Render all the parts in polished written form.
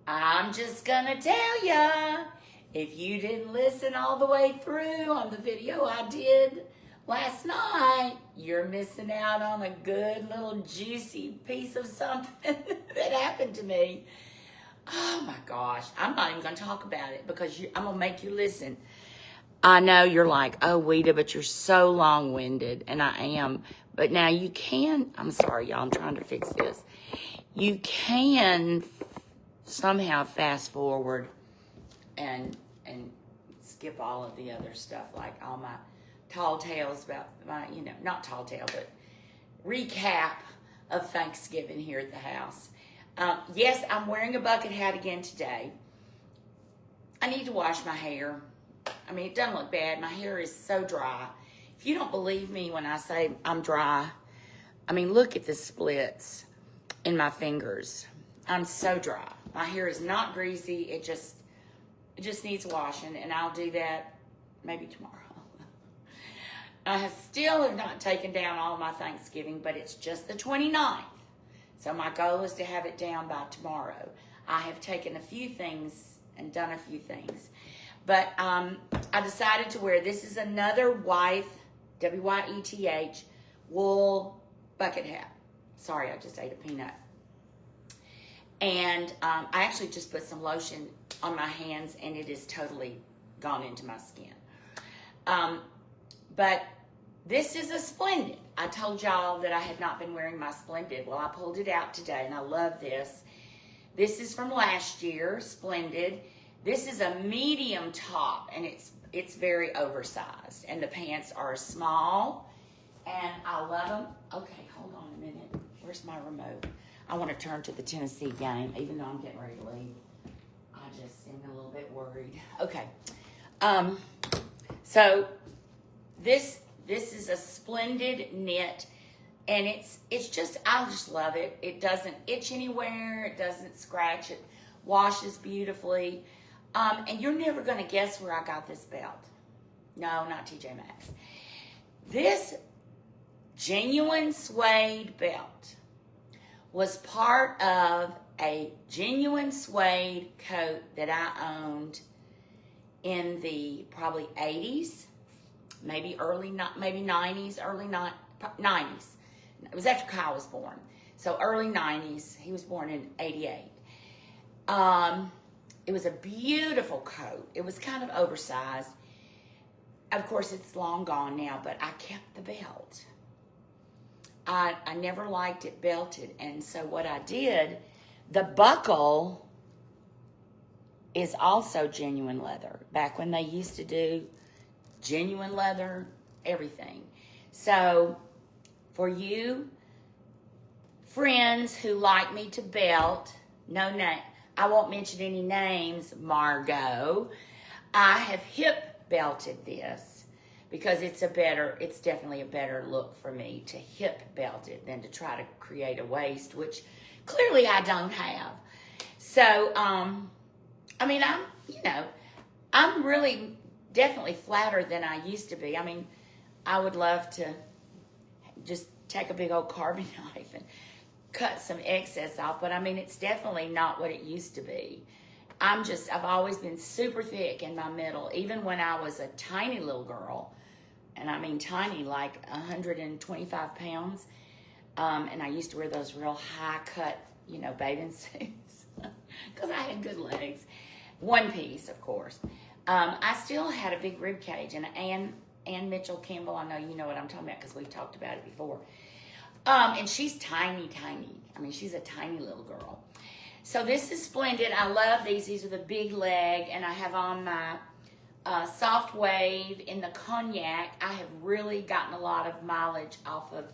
I'm just gonna tell ya, if you didn't listen all the way through on the video I did last night, you're missing out on a good little juicy piece of something that happened to me. Oh my gosh, I'm not even gonna talk about it because I'm gonna make you listen. I know you're like, oh, Weta, but you're so long-winded, and I am. But now you can, I'm sorry, y'all, I'm trying to fix this. You can somehow fast forward and skip all of the other stuff, like all my tall tales about my, not tall tale, but recap of Thanksgiving here at the house. Yes, I'm wearing a bucket hat again today. I need to wash my hair. I mean, it doesn't look bad. My hair is so dry. If you don't believe me when I say I'm dry, I mean, look at the splits in my fingers. I'm so dry. My hair is not greasy. It just needs washing, and I'll do that maybe tomorrow. I still have not taken down all of my Thanksgiving, but it's just the 29th. So my goal is to have it down by tomorrow. I have taken a few things and done a few things. But I decided to wear, this is another Wyeth, W-Y-E-T-H, wool bucket hat. Sorry, I just ate a peanut. And I actually just put some lotion on my hands, and it is totally gone into my skin. But this is a Splendid. I told y'all that I had not been wearing my Splendid. Well, I pulled it out today, and I love this. This is from last year, Splendid. This is a medium top, and it's very oversized, and the pants are small, and I love them. Okay, hold on a minute. Where's my remote? I want to turn to the Tennessee game, even though I'm getting ready to leave. I just am a little bit worried. Okay, so this is a Splendid knit, and it's just, I just love it. It doesn't itch anywhere. It doesn't scratch. It washes beautifully. And you're never going to guess where I got this belt. No, not TJ Maxx. This genuine suede belt was part of a genuine suede coat that I owned in the probably 80s, maybe 90s, early 90s. It was after Kyle was born. So early 90s. He was born in 88. It was a beautiful coat. It was kind of oversized. Of course, it's long gone now, but I kept the belt. I never liked it belted, and so what I did, the buckle is also genuine leather. Back when they used to do genuine leather, everything. So for you friends who like me to belt, no name, I won't mention any names, Margot. I have hip belted this because it's definitely a better look for me to hip belt it than to try to create a waist, which clearly I don't have. So, I mean, I'm really definitely flatter than I used to be. I mean, I would love to just take a big old carving knife and cut some excess off, but I mean, it's definitely not what it used to be. I've always been super thick in my middle, even when I was a tiny little girl, and I mean tiny, like 125 pounds, and I used to wear those real high cut, bathing suits, because I had good legs. One piece, of course. I still had a big rib cage, and Ann Mitchell Campbell, I know you know what I'm talking about because we've talked about it before. And she's tiny. I mean, she's a tiny little girl. So this is Splendid. I love these. These are the big leg, and I have on my soft wave in the cognac. I have really gotten a lot of mileage off of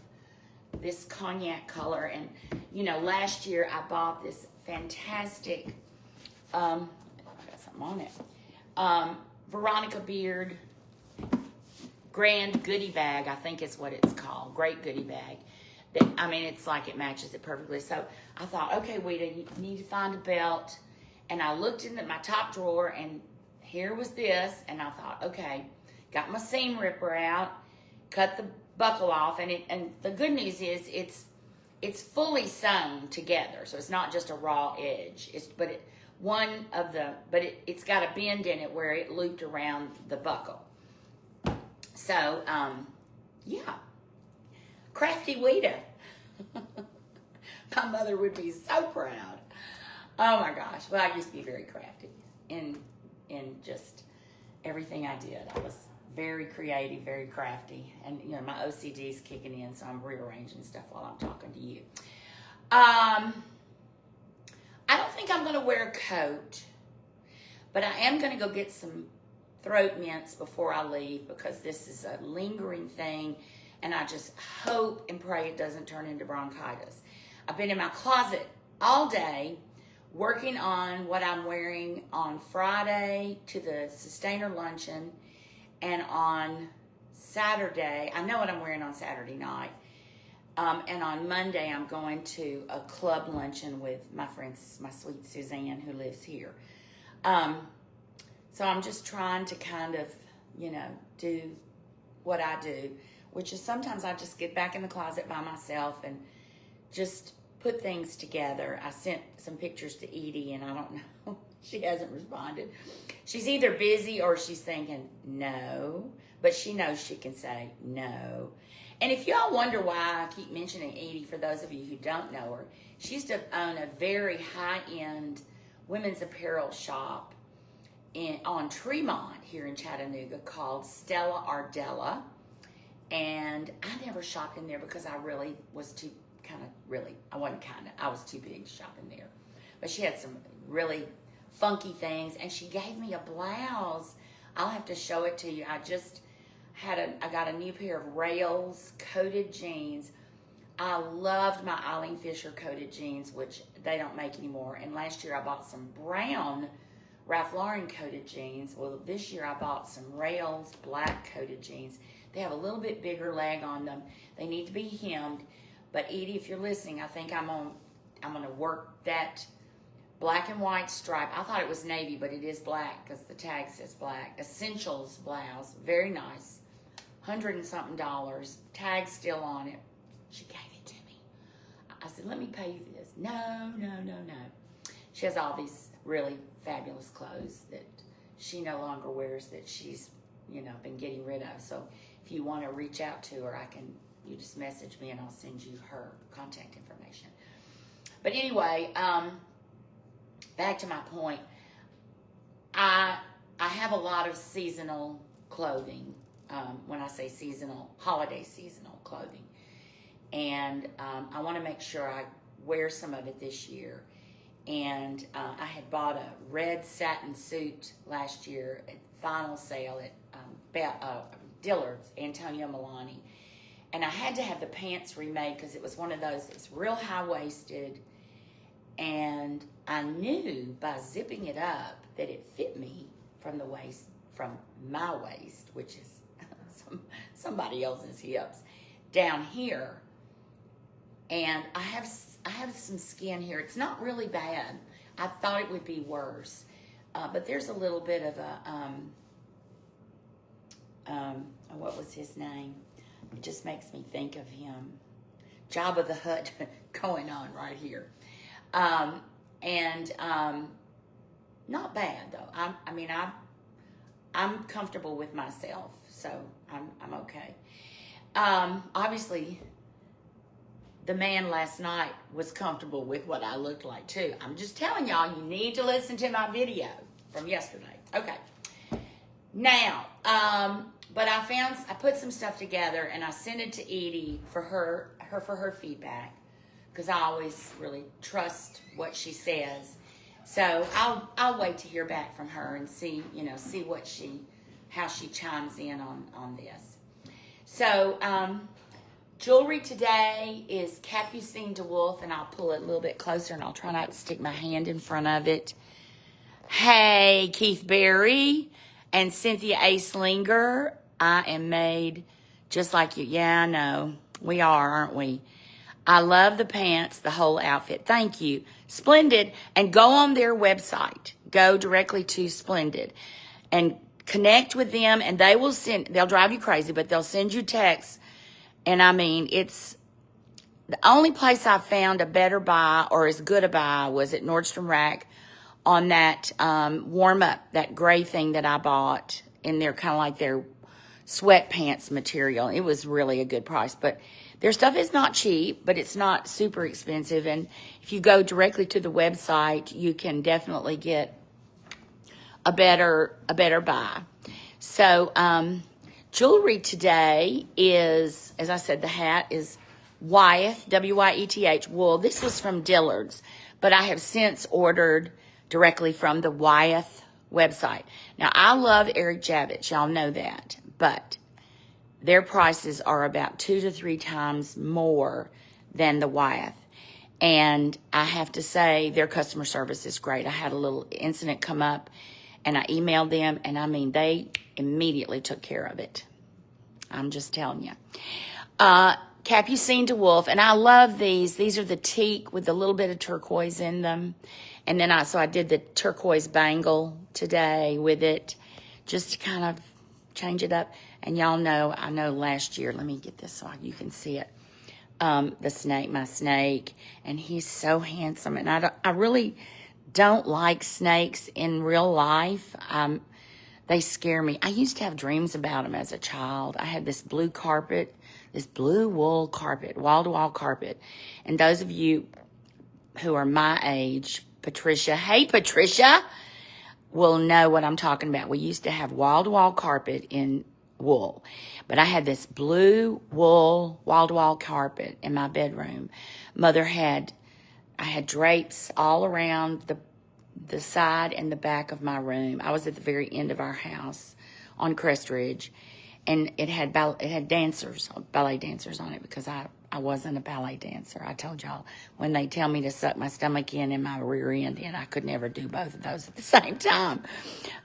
this cognac color. And, last year I bought this fantastic, I got something on it, Veronica Beard Grand Goody Bag, I think is what it's called. Great Goody Bag. It's like it matches it perfectly. So I thought, okay, Weta, you need to find a belt. And I looked in my top drawer, and here was this. And I thought, okay, got my seam ripper out, cut the buckle off. And the good news is it's fully sewn together. So it's not just a raw edge. one of the, but it's got a bend in it where it looped around the buckle. So, yeah. Crafty Weta. My mother would be so proud. Oh my gosh. Well, I used to be very crafty in just everything I did. I was very creative, very crafty. And, you know, my OCD's kicking in, so I'm rearranging stuff while I'm talking to you. I don't think I'm going to wear a coat, but I am going to go get some throat mints before I leave because this is a lingering thing, and I just hope and pray it doesn't turn into bronchitis. I've been in my closet all day working on what I'm wearing on Friday to the Sustainer Luncheon, and on Saturday, I know what I'm wearing on Saturday night, and on Monday I'm going to a club luncheon with my friend, my sweet Suzanne, who lives here. So I'm just trying to kind of, you know, do what I do, which is sometimes I just get back in the closet by myself and just put things together. I sent some pictures to Edie, and I don't know. She hasn't responded. She's either busy or she's thinking no, but she knows she can say no. And if y'all wonder why I keep mentioning Edie, for those of you who don't know her, she used to own a very high-end women's apparel shop on Tremont here in Chattanooga called Stella Ardella. And I never shopped in there because I really was too I was too big to shop in there. But she had some really funky things, and she gave me a blouse. I'll have to show it to you. I got a new pair of Rails coated jeans. I loved my Eileen Fisher coated jeans, which they don't make anymore. And last year I bought some brown Ralph Lauren coated jeans. Well, this year I bought some Rails black coated jeans. They have a little bit bigger leg on them. They need to be hemmed. But Edie, if you're listening, I think I'm going to work that black and white stripe. I thought it was navy, but it is black because the tag says black. Essentials blouse, very nice, $100 and something, tag still on it. She gave it to me. I said, let me pay you for this. No. She has all these really fabulous clothes that she no longer wears that she's, you know, been getting rid of. So if you want to reach out to her, you just message me and I'll send you her contact information. But anyway, back to my point. I have a lot of seasonal clothing. When I say seasonal, holiday seasonal clothing. And I want to make sure I wear some of it this year. And I had bought a red satin suit last year at final sale at Dillard's, Antonio Milani. And I had to have the pants remade because it was one of those, it's real high-waisted. And I knew by zipping it up that it fit me from the waist, from my waist, which is somebody else's hips, down here. And I have some skin here. It's not really bad. I thought it would be worse. But there's a little bit of what was his name? It just makes me think of him. Jabba the Hutt going on right here. Not bad though. I'm comfortable with myself, so I'm okay. Obviously, the man last night was comfortable with what I looked like too. I'm just telling y'all, you need to listen to my video from yesterday. Okay. Now, but I put some stuff together and I sent it to Edie for her feedback, because I always really trust what she says. So I'll wait to hear back from her and see how she chimes in on this. So jewelry today is Capucine de Wulf, and I'll pull it a little bit closer and I'll try not to stick my hand in front of it. Hey, Keith Berry and Cynthia A. Slinger, I am made just like you. Yeah, I know. We are, aren't we? I love the pants, the whole outfit. Thank you. Splendid. And go on their website. Go directly to Splendid and connect with them, and they'll drive you crazy, but they'll send you texts. And I mean, it's the only place I found a better buy or as good a buy was at Nordstrom Rack on that warm up, that gray thing that I bought in their kind of like their sweatpants material. It was really a good price, but their stuff is not cheap, but it's not super expensive. And if you go directly to the website, you can definitely get a better buy. So, jewelry today is, as I said, the hat is Wyeth, W-Y-E-T-H, wool. This was from Dillard's, but I have since ordered directly from the Wyeth website. Now, I love Eric Javits. Y'all know that. But their prices are about 2 to 3 times more than the Wyeth. And I have to say, their customer service is great. I had a little incident come up, and I emailed them, and I mean, they immediately took care of it. I'm just telling you. Capucine to Wulf, and I love these. These are the teak with a little bit of turquoise in them. And then I did the turquoise bangle today with it, just to kind of change it up. And y'all know, I know last year, let me get this so you can see it. The snake, my snake, and he's so handsome. And I really don't like snakes in real life. They scare me. I used to have dreams about them as a child. I had this blue carpet, this blue wool carpet, wall-to-wall carpet. And those of you who are my age, Patricia, hey Patricia, will know what I'm talking about. We used to have wall-to-wall carpet in wool. But I had this blue wool wall-to-wall carpet in my bedroom. I had drapes all around the side and the back of my room. I was at the very end of our house on Crest Ridge, and it had ballet dancers on it, because I wasn't a ballet dancer. I told y'all, when they tell me to suck my stomach in and my rear end in, I could never do both of those at the same time.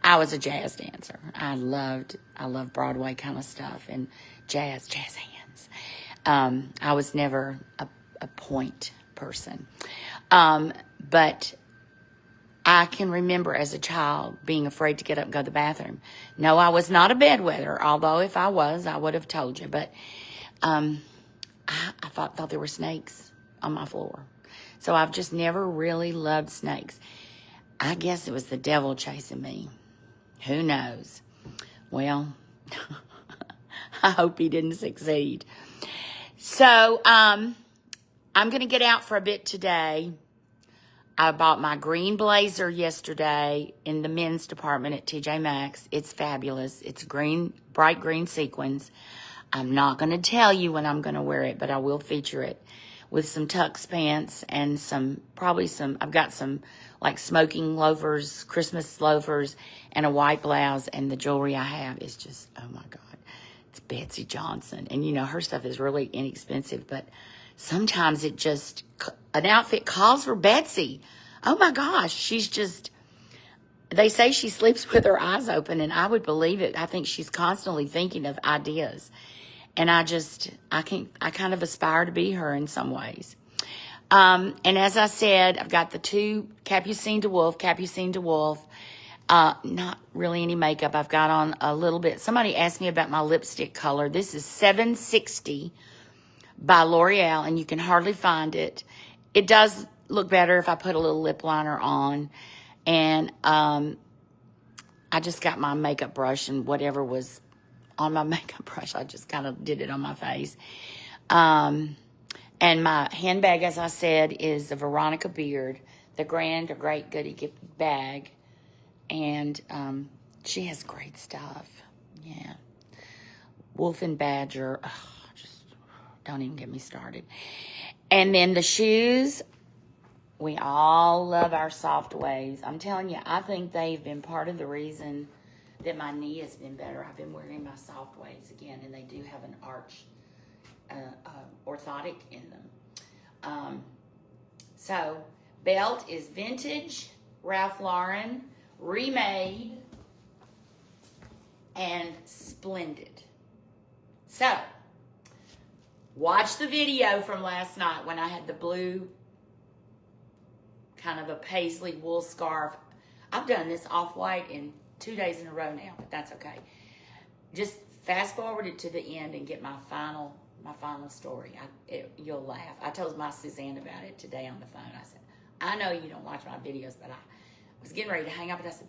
I was a jazz dancer. I loved Broadway kind of stuff and jazz hands. I was never a point person. But I can remember as a child being afraid to get up and go to the bathroom. No, I was not a bedwetter, although if I was, I would have told you. But I thought there were snakes on my floor. So I've just never really loved snakes. I guess it was the devil chasing me. Who knows? Well, I hope he didn't succeed. So I'm going to get out for a bit today. I bought my green blazer yesterday in the men's department at TJ Maxx. It's fabulous. It's green, bright green sequins. I'm not going to tell you when I'm going to wear it, but I will feature it with some tux pants and I've got some like smoking loafers, Christmas loafers, and a white blouse. And the jewelry I have is just, oh my God, it's Betsy Johnson. And you know, her stuff is really inexpensive, but sometimes an outfit calls for Betsy. Oh my gosh, they say she sleeps with her eyes open, and I would believe it. I think she's constantly thinking of ideas. And I kind of aspire to be her in some ways. And as I said, I've got the 2 Capucine to Wulf. Not really any makeup. I've got on a little bit. Somebody asked me about my lipstick color. This is 760 by L'Oreal, and you can hardly find it. It does look better if I put a little lip liner on. And I just got my makeup brush, and whatever was on my makeup brush, I just kind of did it on my face. And my handbag, as I said, is the Veronica Beard, the Great Goody gift bag. And she has great stuff. Yeah. Wolf and Badger. Just don't even get me started. And then the shoes. We all love our soft waves. I'm telling you, I think they've been part of the reason that my knee has been better. I've been wearing my soft waves again, and they do have an arch orthotic in them. So, belt is vintage, Ralph Lauren, remade, and Splendid. So, watch the video from last night when I had the blue kind of a paisley wool scarf. I've done this off-white in 2 days in a row now, but that's okay. Just fast forward it to the end and get my final story. You'll laugh. I told my Suzanne about it today on the phone. I said, I know you don't watch my videos, but was getting ready to hang up, and I said,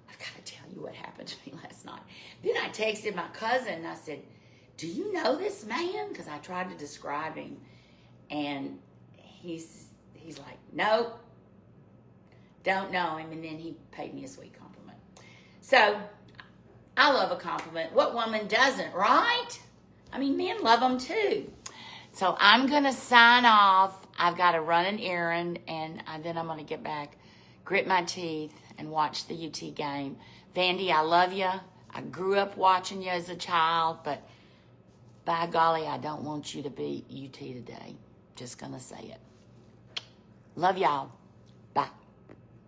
I've got to tell you what happened to me last night. Then I texted my cousin, and I said, do you know this man? Because I tried to describe him, and he's like, nope, don't know him. And then he paid me a sweet compliment. So I love a compliment. What woman doesn't, right? I mean, men love them too. So I'm going to sign off. I've got to run an errand, and then I'm going to get back, grit my teeth, and watch the UT game. Vandy, I love you. I grew up watching you as a child, but by golly, I don't want you to beat UT today. Just going to say it. Love y'all.